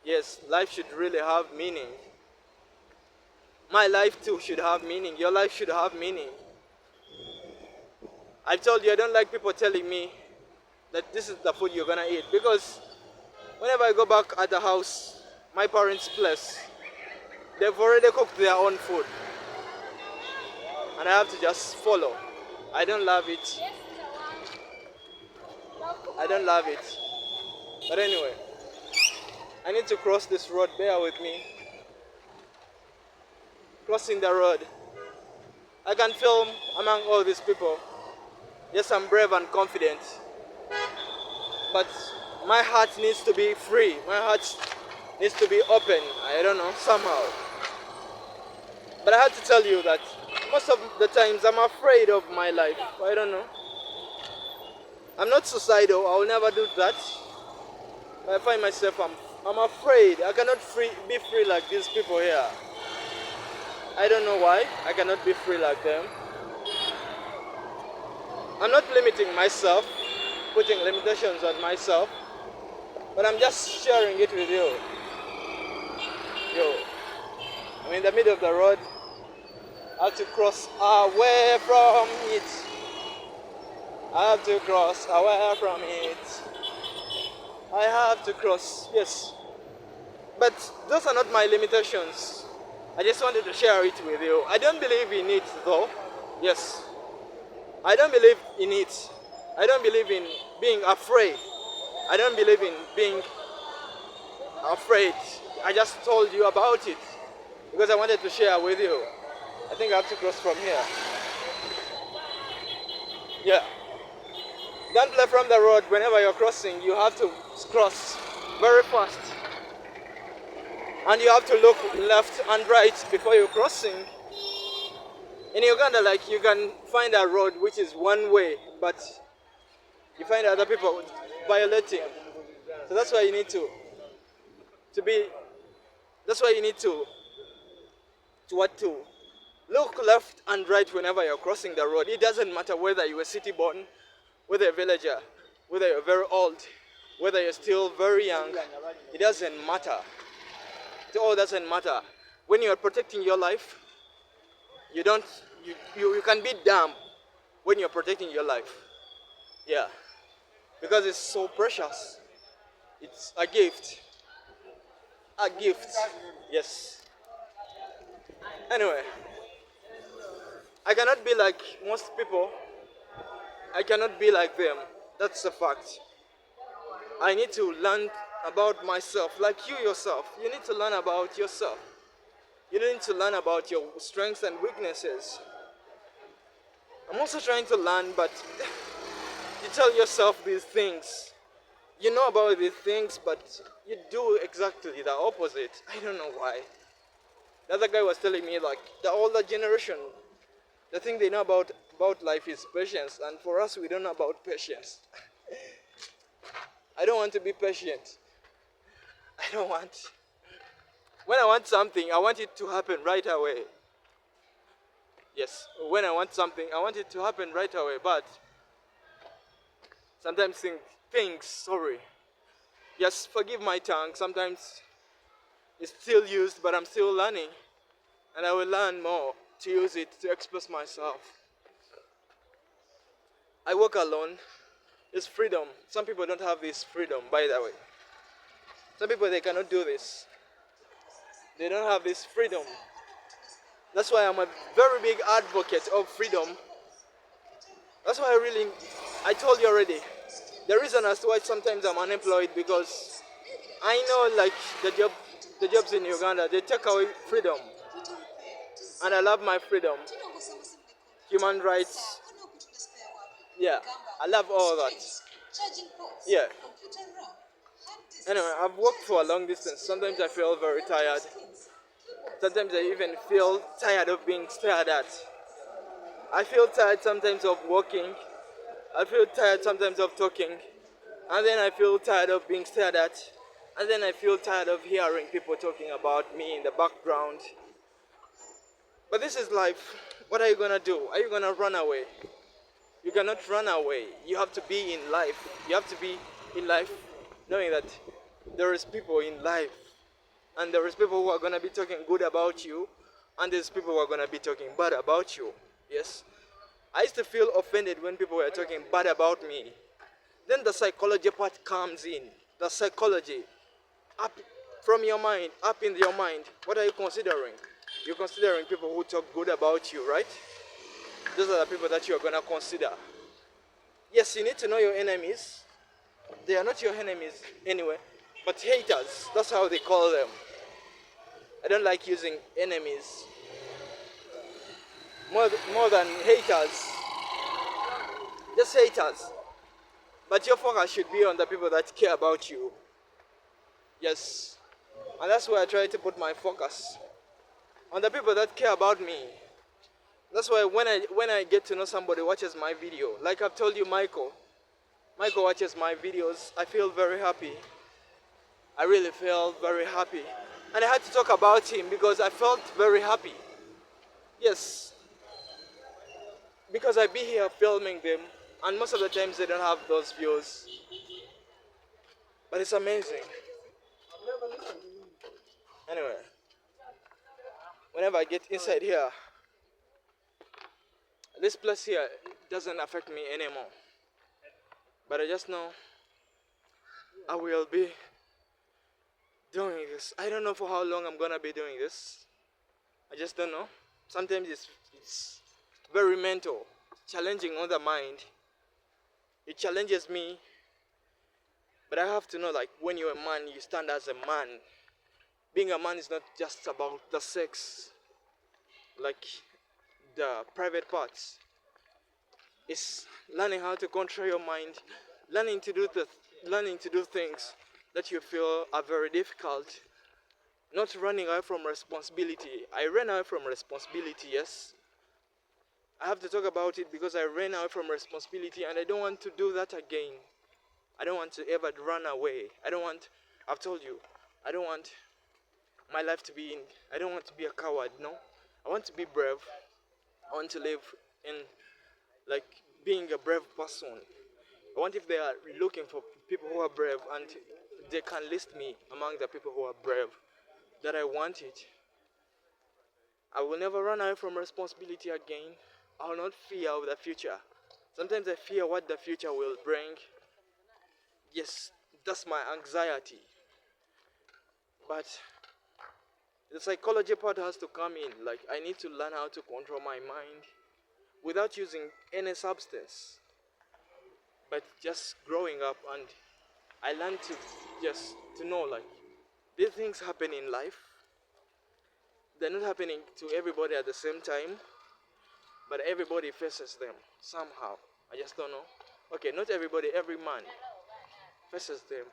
Yes, life should really have meaning. My life too should have meaning. Your life should have meaning. I told you I don't like people telling me that this is the food you're gonna eat, because whenever I go back at the house, my parents' place, they've already cooked their own food. And I have to just follow. I don't love it. I don't love it. But anyway, I need to cross this road. Bear with me. Crossing the road. I can film among all these people. Yes, I'm brave and confident. But my heart needs to be free. My heart needs to be open. I don't know, somehow. But I have to tell you that most of the times I'm afraid of my life. I don't know. I'm not suicidal. I will never do that. But I find myself, I'm afraid. I cannot be free like these people here. I don't know why I cannot be free like them. I'm not limiting myself, putting limitations on myself, but I'm just sharing it with you. Yo, I'm in the middle of the road. I have to cross away from it. I have to cross away from it. I have to cross, yes. But those are not my limitations. I just wanted to share it with you. I don't believe in it though. Yes. I don't believe in it. I don't believe in being afraid. I don't believe in being afraid. I just told you about it because I wanted to share with you. I think I have to cross from here. Yeah. Don't play from the road. Whenever you're crossing, you have to cross very fast. And you have to look left and right before you're crossing. In Uganda, like, you can find a road which is one way, but you find other people violating. So that's why you need to be, that's why you need to look left and right whenever you're crossing the road. It doesn't matter whether you're a city born, whether you're a villager, whether you're very old, whether you're still very young. It doesn't matter. It all doesn't matter. When you're protecting your life, you can be dumb when you're protecting your life. Yeah. Because it's so precious. It's a gift. A gift. Yes. Anyway, I cannot be like most people. I cannot be like them. That's a fact. I need to learn about myself, like you yourself. You need to learn about yourself. You need to learn about your strengths and weaknesses. I'm also trying to learn, but you tell yourself these things. You know about these things, but you do exactly the opposite. I don't know why. The other guy was telling me like the older generation, the thing they know about life is patience, and for us we don't know about patience. I don't want to be patient. I don't want. When I want something, I want it to happen right away. Yes, when I want something, I want it to happen right away. But sometimes things, sorry. Yes, forgive my tongue. Sometimes it's still used, but I'm still learning. And I will learn more to use it to express myself. I work alone. It's freedom. Some people don't have this freedom, by the way. Some people, they cannot do this. They don't have this freedom. That's why I'm a very big advocate of freedom. That's why I told you already. The reason as to why sometimes I'm unemployed, because I know like the jobs in Uganda, they take away freedom. And I love my freedom. Human rights. Yeah, I love all that. Yeah. Anyway, I've walked for a long distance. Sometimes I feel very tired. Sometimes I even feel tired of being stared at. I feel tired sometimes of walking. I feel tired sometimes of talking. And then I feel tired of being stared at. And then I feel tired of hearing people talking about me in the background. But this is life. What are you gonna do? Are you gonna run away? You cannot run away. You have to be in life. You have to be in life knowing that there is people in life. And there is people who are gonna be talking good about you. And there's people who are gonna be talking bad about you. Yes. I used to feel offended when people were talking bad about me. Then the psychology part comes in. The psychology. Up from your mind, up in your mind. What are you considering? You're considering people who talk good about you, right? Those are the people that you're gonna consider. Yes, you need to know your enemies. They are not your enemies anyway, but haters. That's how they call them. I don't like using enemies. More than haters. Just haters. But your focus should be on the people that care about you. Yes. And that's where I try to put my focus. On the people that care about me. That's why when I get to know somebody watches my video, like I've told you, Michael watches my videos, I feel very happy. I really feel very happy. And I had to talk about him because I felt very happy. Yes. Because I be here filming them, and most of the times they don't have those views. But it's amazing. Anyway, whenever I get inside here, this place here doesn't affect me anymore. But I just know I will be doing this. I don't know for how long I'm gonna be doing this. I just don't know. Sometimes it's very mental, challenging on the mind. It challenges me. But I have to know, like, when you're a man, you stand as a man. Being a man is not just about the sex, like the private parts. It's learning how to control your mind, learning to do things that you feel are very difficult. Not running away from responsibility. I ran away from responsibility, yes. I have to talk about it because I ran away from responsibility and I don't want to do that again. I don't want to ever run away. I've told you, I don't want my life to be I don't want to be a coward, no. I want to be brave. I want to live in, like, being a brave person. I want, if they are looking for people who are brave and they can list me among the people who are brave, that I want it. I will never run away from responsibility again. I will not fear of the future. Sometimes I fear what the future will bring. Yes, that's my anxiety. But the psychology part has to come in. Like, I need to learn how to control my mind without using any substance. But just growing up and I learned to just to know like these things happen in life. They're not happening to everybody at the same time, but everybody faces them somehow. I just don't know. Okay, not everybody, every man faces them.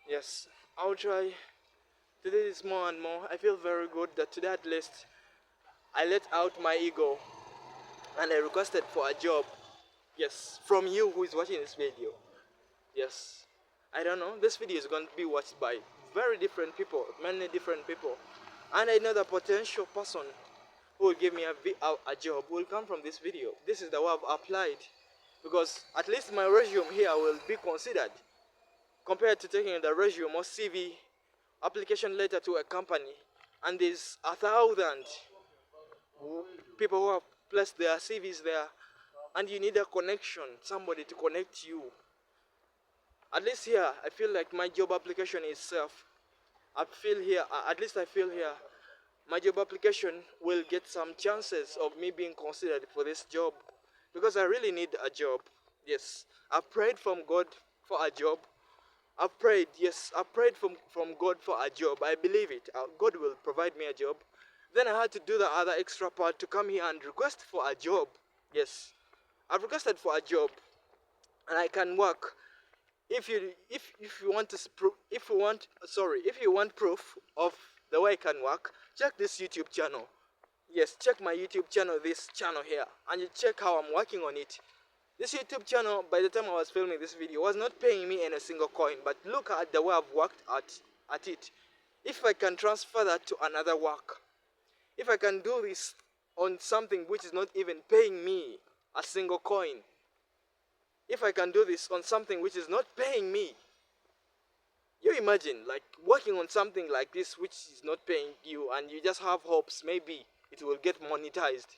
Yes, I'll try to do this more and more. I feel very good that today at least I let out my ego and I requested for a job. Yes, from you who is watching this video. Yes, I don't know. This video is going to be watched by very different people, many different people. And I know the potential person who will give me a job will come from this video. This is the way I've applied. Because at least my resume here will be considered compared to taking the resume or CV application letter to a company. And there's 1,000 people who have placed their CVs there. And you need a connection, somebody to connect you. At least here, I feel like my job application is safe. I feel here, at least I feel here, my job application will get some chances of me being considered for this job. Because I really need a job. Yes, I've prayed from God for a job. I've prayed, yes, I've prayed from God for a job. I believe it. God will provide me a job. Then I had to do the other extra part to come here and request for a job. Yes, I've requested for a job and I can work. If you want to if you want proof of the way I can work, check this YouTube channel. Yes, check my YouTube channel, this channel here, and you check how I'm working on it. This YouTube channel, by the time I was filming this video, was not paying me any single coin, but look at the way I've worked at it. If I can transfer that to another work, if I can do this on something which is not even paying me a single coin, if I can do this on something which is not paying me, you imagine like working on something like this which is not paying you and you just have hopes maybe it will get monetized.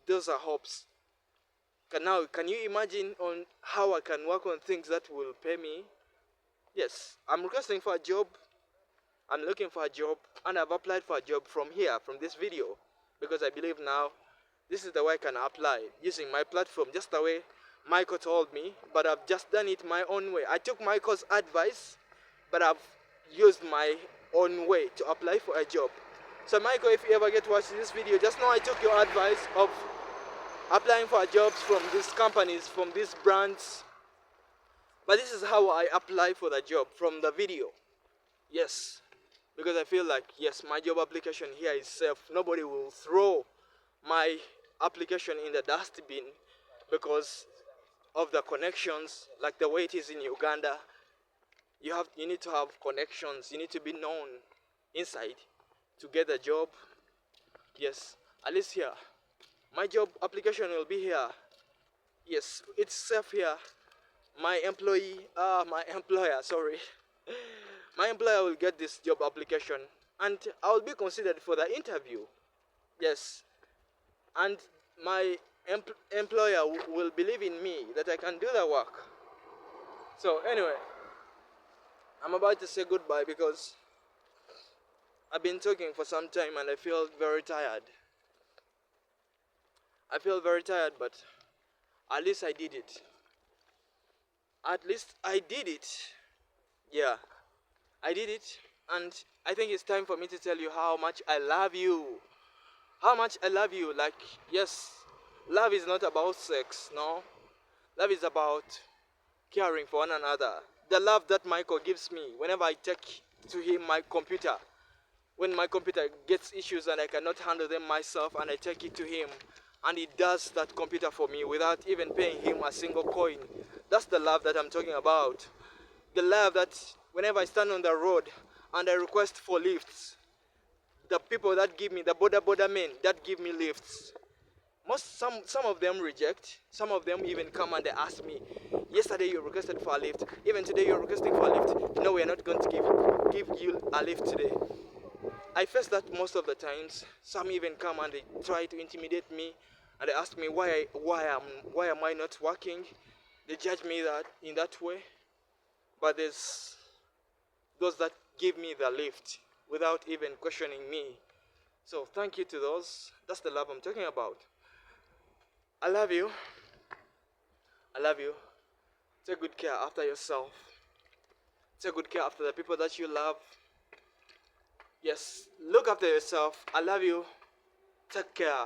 Those are hopes. Can you imagine on how I can work on things that will pay me? Yes, I'm requesting for a job. I'm looking for a job and I've applied for a job from here, from this video, because I believe now this is the way I can apply using my platform, just the way Michael told me, but I've just done it my own way. I took Michael's advice, but I've used my own way to apply for a job. So Michael, if you ever get to watch this video, just know I took your advice of applying for jobs from these companies, from these brands. But this is how I apply for the job, from the video. Yes, because I feel like, yes, my job application here is safe. Nobody will throw my application in the dustbin because of the connections, like the way it is in Uganda. You need to have connections. You need to be known inside to get a job. Yes, at least here, my job application will be here. Yes, it's safe here. My employer, sorry. My employer will get this job application and I will be considered for the interview. Yes, and my employer will believe in me that I can do the work. So anyway, I'm about to say goodbye because I've been talking for some time and I feel very tired. I feel very tired, but at least I did it. At least I did it. Yeah, I did it. And I think it's time for me to tell you how much I love you. How much I love you. Like, yes, love is not about sex, no. Love is about caring for one another. The love that Michael gives me whenever I take to him my computer. When my computer gets issues and I cannot handle them myself and I take it to him and he does that computer for me without even paying him a single coin. That's the love that I'm talking about. The love that whenever I stand on the road and I request for lifts, the people that give me, the border men that give me lifts, some of them reject, some of them even come and they ask me, yesterday you requested for a lift, even today you're requesting for a lift. No, we're not going to give you a lift today. I face that most of the times. Some even come and they try to intimidate me and they ask me why am I not working. They judge me in that way. But there's those that give me the lift without even questioning me. So thank you to those. That's the love I'm talking about. I love you. I love you. Take good care after yourself. Take good care after the people that you love. Yes, look after yourself. I love you. Take care.